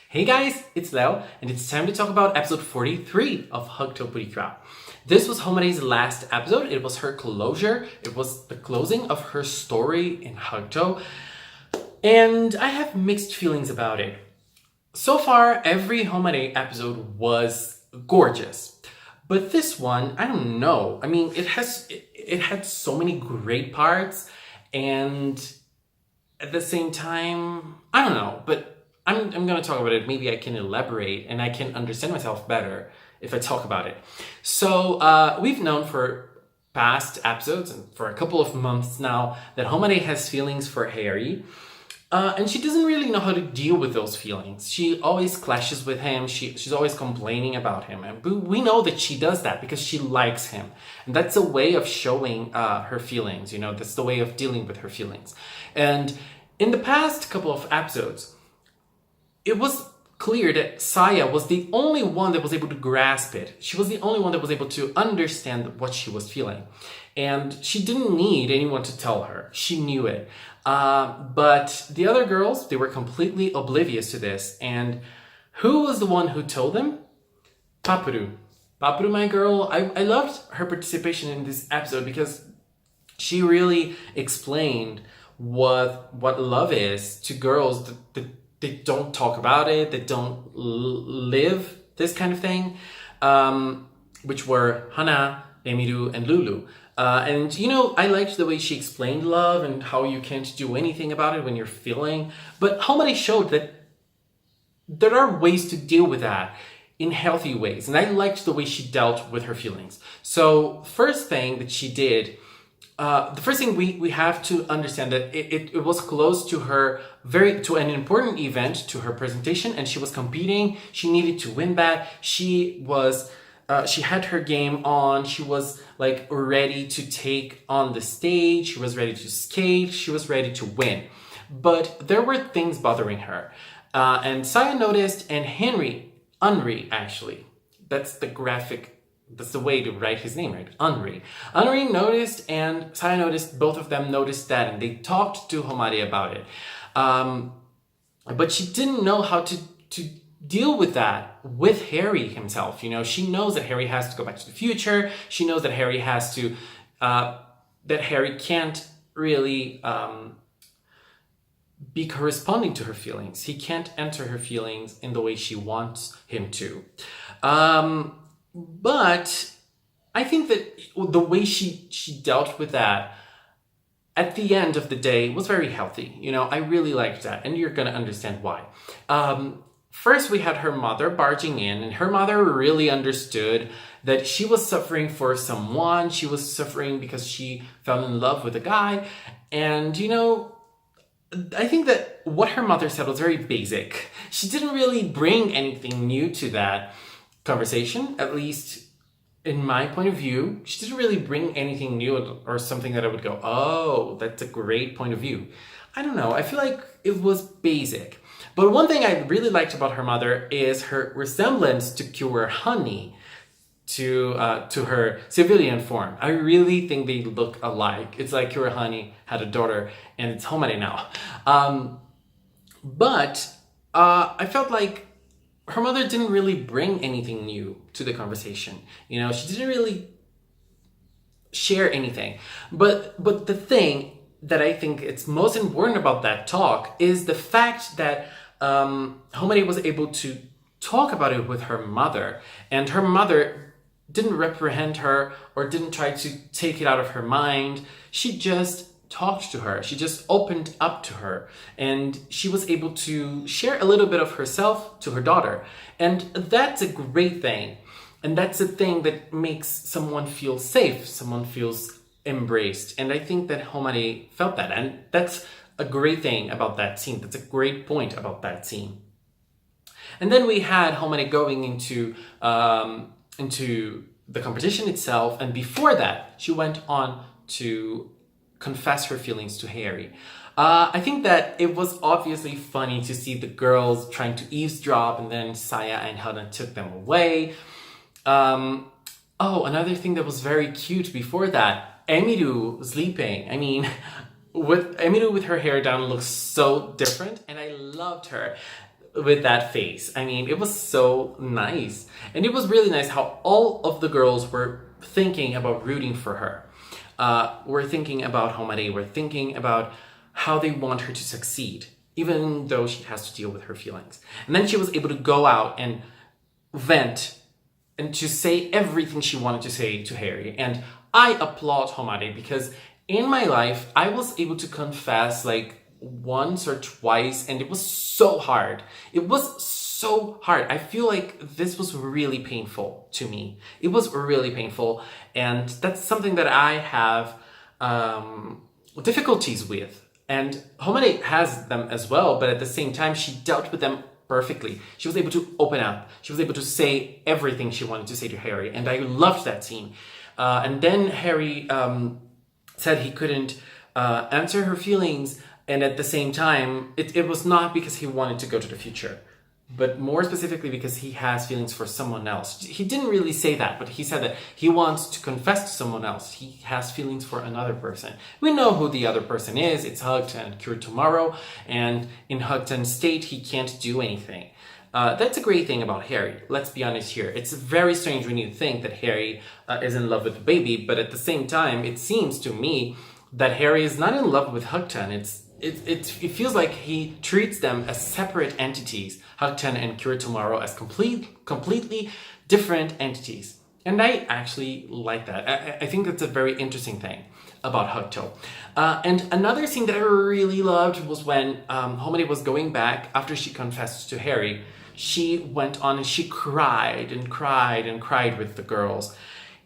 Hey guys, it's Leo, and it's time to talk about episode 43 of HUGTTO PRECURE. This was Homare's last episode. It was her closure. It was the closing of her story in HUGTTO, and I have mixed feelings about it. So far, every Homare episode was gorgeous, but this one, I don't know. I mean, it had so many great parts, and at the same time, I don't know, but I'm going to talk about it. Maybe I can elaborate and I can understand myself better if I talk about it. So we've known for past episodes and for a couple of months now that Homare has feelings for Harry. And she doesn't really know how to deal with those feelings. She always clashes with him. She's always complaining about him. And we know that she does that because she likes him. And that's a way of showing her feelings. You know, that's the way of dealing with her feelings. And in the past couple of episodes, it was clear that Saya was the only one that was able to grasp it. She was the only one that was able to understand what she was feeling. And she didn't need anyone to tell her. She knew it. But the other girls, they were completely oblivious to this. And who was the one who told them? Papuru. Papuru, my girl, I loved her participation in this episode because she really explained what love is to girls that they don't talk about it, they don't live this kind of thing, which were Hana, Emiru, and Lulu. And you know, I liked the way she explained love and how you can't do anything about it when you're feeling. But Homare showed that there are ways to deal with that in healthy ways. And I liked the way she dealt with her feelings. So first thing that she did, the first thing we have to understand that it was close to her to an important event, to her presentation, and she was competing. She needed to win that. She had her game on. She was like ready to take on the stage. She was ready to skate. She was ready to win. But there were things bothering her. And Saya noticed, and Henry actually, that's the way to write his name, right? Henry noticed, and Saya noticed, both of them noticed that, and they talked to Homare about it. But she didn't know how to deal with that with Harry himself. You know, she knows that Harry has to go back to the future. She knows that Harry has to, that Harry can't really be corresponding to her feelings. He can't enter her feelings in the way she wants him to. But I think that the way she dealt with that at the end of the day was very healthy. You know, I really liked that, and you're going to understand why. First, we had her mother barging in, and her mother really understood that she was suffering for someone. She was suffering because she fell in love with a guy. And, you know, I think that what her mother said was very basic. She didn't really bring anything new to that conversation, at least in my point of view. She didn't really bring anything new or something that I would go, oh, that's a great point of view. I don't know. I feel like it was basic. But one thing I really liked about her mother is her resemblance to Cure Honey, to her civilian form. I really think they look alike. It's like Cure Honey had a daughter, and it's Homare now. But I felt like her mother didn't really bring anything new to the conversation. You know, she didn't really share anything. But the thing that I think it's most important about that talk is the fact that Homare was able to talk about it with her mother, and her mother didn't reprehend her or didn't try to take it out of her mind. She just talked to her. She just opened up to her, and she was able to share a little bit of herself to her daughter. And that's a great thing. And that's a thing that makes someone feel safe, someone feels embraced. And I think that Homare felt that, and that's a great thing about that scene. That's a great point about that scene. And then we had Homare going into the competition itself, and before that, she went on to confess her feelings to Harry. I think that it was obviously funny to see the girls trying to eavesdrop, and then Saya and Hana took them away. Oh, another thing that was very cute before that, Emiru sleeping. I mean, with Emiru with her hair down looks so different, and I loved her. with that face. I mean, it was so nice. And it was really nice how all of the girls were thinking about rooting for her. Were thinking about Homare, were thinking about how they want her to succeed, even though she has to deal with her feelings. And then she was able to go out and vent and to say everything she wanted to say to Harry. And I applaud Homare because in my life, I was able to confess like once or twice, and it was so hard. It was so hard. I feel like this was really painful to me. It was really painful, and that's something that I have difficulties with. And Homare has them as well, but at the same time, she dealt with them perfectly. She was able to open up. She was able to say everything she wanted to say to Harry, and I loved that scene. And then Harry said he couldn't answer her feelings, and at the same time, it was not because he wanted to go to the future, but more specifically because he has feelings for someone else. He didn't really say that, but he said that he wants to confess to someone else. He has feelings for another person. We know who the other person is. It's HUGTTO and Cure Tomorrow, and in HUGTTO's state, he can't do anything. That's a great thing about Harry. Let's be honest here. It's very strange when you think that Harry is in love with the baby, but at the same time, it seems to me that Harry is not in love with HUGTTO, and it feels like he treats them as separate entities, HUGTTO and Cure Tomorrow, as completely different entities. And I actually like that. I think that's a very interesting thing about HUGTTO. And another scene that I really loved was when Homare was going back after she confessed to Harry. She went on and she cried and cried and cried with the girls.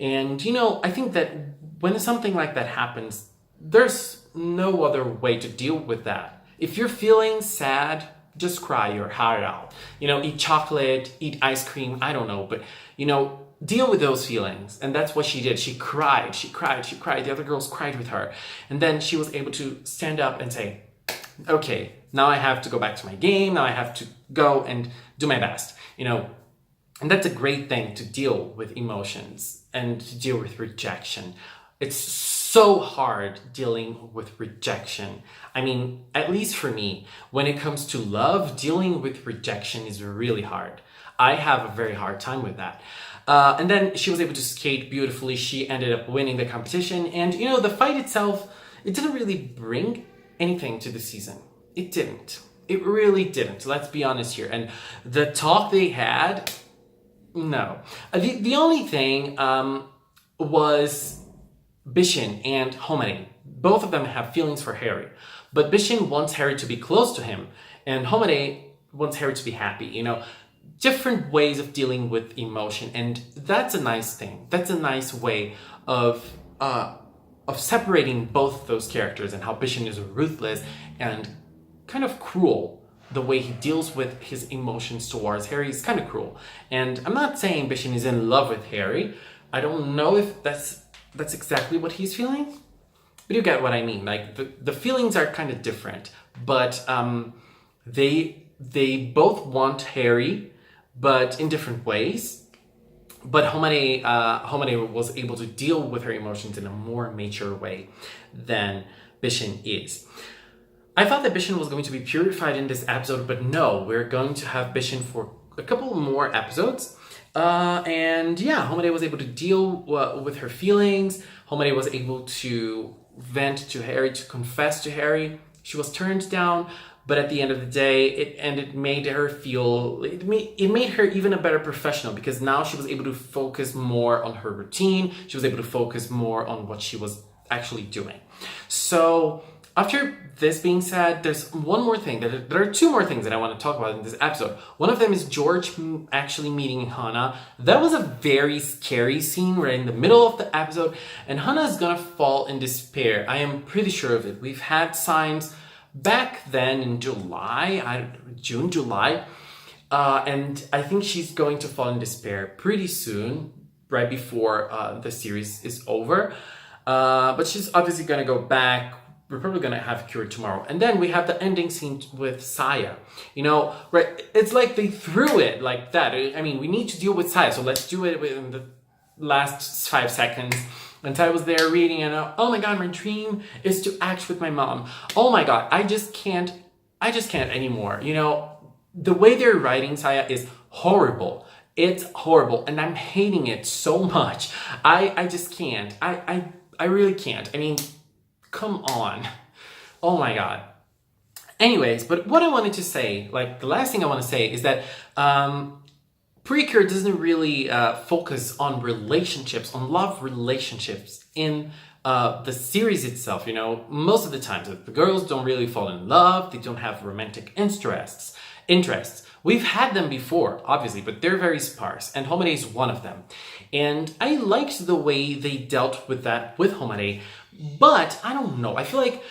And, you know, I think that when something like that happens, there's no other way to deal with that. If you're feeling sad, just cry your heart out. You know, eat chocolate, eat ice cream, I don't know. But, you know, deal with those feelings. And that's what she did. She cried, she cried, she cried. The other girls cried with her. And then she was able to stand up and say, okay, now I have to go back to my game. Now I have to go and do my best, you know. And that's a great thing to deal with emotions and to deal with rejection. It's so hard dealing with rejection. I mean, at least for me, when it comes to love, dealing with rejection is really hard. I have a very hard time with that. And then she was able to skate beautifully. She ended up winning the competition. And, you know, the fight itself, it didn't really bring anything to the season. It didn't. It really didn't. Let's be honest here. And the talk they had, no. The only thing was Bishin and Homare. Both of them have feelings for Harry. But Bishin wants Harry to be close to him. And Homare wants Harry to be happy. You know, different ways of dealing with emotion. And that's a nice thing. That's a nice way of separating both those characters, and how Bishin is ruthless and kind of cruel. The way he deals with his emotions towards Harry is kind of cruel. And I'm not saying Bishin is in love with Harry. I don't know if that's exactly what he's feeling. But you get what I mean. Like, the feelings are kind of different. But they both want Harry, but in different ways. But Homare was able to deal with her emotions in a more mature way than Bishin is. I thought that Bishin was going to be purified in this episode, but no, we're going to have Bishin for a couple more episodes. And yeah, Homare was able to deal with her feelings. Homare was able to vent to Harry, to confess to Harry. She was turned down, but at the end of the day, it made her feel, it made her even a better professional, because now she was able to focus more on her routine. She was able to focus more on what she was actually doing. So after this being said, there's one more thing. There are two more things that I want to talk about in this episode. One of them is George actually meeting Hannah. That was a very scary scene right in the middle of the episode, and Hannah is gonna fall in despair. I am pretty sure of it. We've had signs back then in June, July, and I think she's going to fall in despair pretty soon, right before the series is over. But she's obviously gonna go back. We're probably going to have Cure tomorrow. And then we have the ending scene with Saya. You know, right? It's like they threw it like that. I mean, we need to deal with Saya, so let's do it within the last 5 seconds. And Saya was there reading, and oh my God, my dream is to act with my mom. Oh my God, I just can't anymore. You know, the way they're writing Saya is horrible. It's horrible, and I'm hating it so much. I just can't. I really can't. I mean, come on. Oh my god. Anyways, but what I wanted to say, like the last thing I want to say is that Precure doesn't really focus on relationships, on love relationships in the series itself. You know, most of the times the girls don't really fall in love. They don't have romantic interests. We've had them before, obviously, but they're very sparse, and Homare is one of them. And I liked the way they dealt with that with Homare, but I don't know. I feel like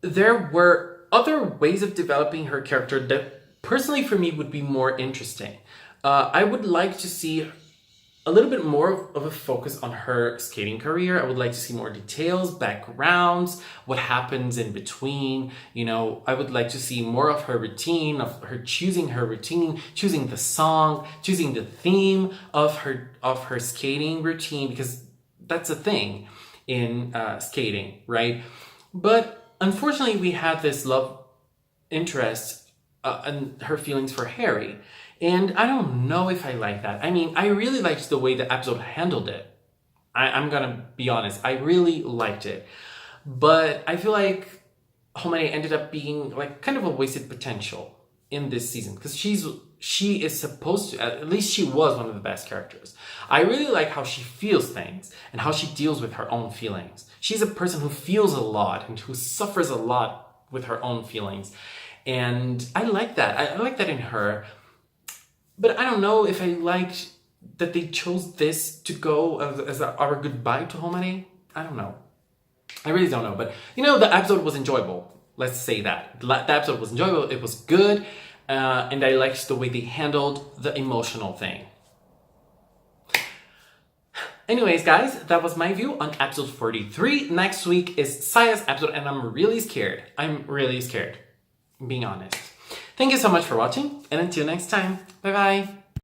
there were other ways of developing her character that personally for me would be more interesting. I would like to see a little bit more of a focus on her skating career. I would like to see more details, backgrounds, what happens in between. You know, I would like to see more of her routine, of her choosing the song, choosing the theme of her skating routine, because that's a thing in skating, right? But unfortunately, we had this love interest and her feelings for Harry. And I don't know if I like that. I mean, I really liked the way the episode handled it. I'm gonna be honest. I really liked it. But I feel like Homare ended up being like kind of a wasted potential in this season. Because she is supposed to, at least she was one of the best characters. I really like how she feels things and how she deals with her own feelings. She's a person who feels a lot and who suffers a lot with her own feelings. And I like that. I like that in her. But I don't know if I liked that they chose this to go as our goodbye to Homare. I don't know. I really don't know. But, you know, the episode was enjoyable. Let's say that. The episode was enjoyable. It was good. And I liked the way they handled the emotional thing. Anyways, guys, that was my view on episode 43. Next week is Saya's episode, and I'm really scared. I'm being honest. Thank you so much for watching, and until next time, bye bye!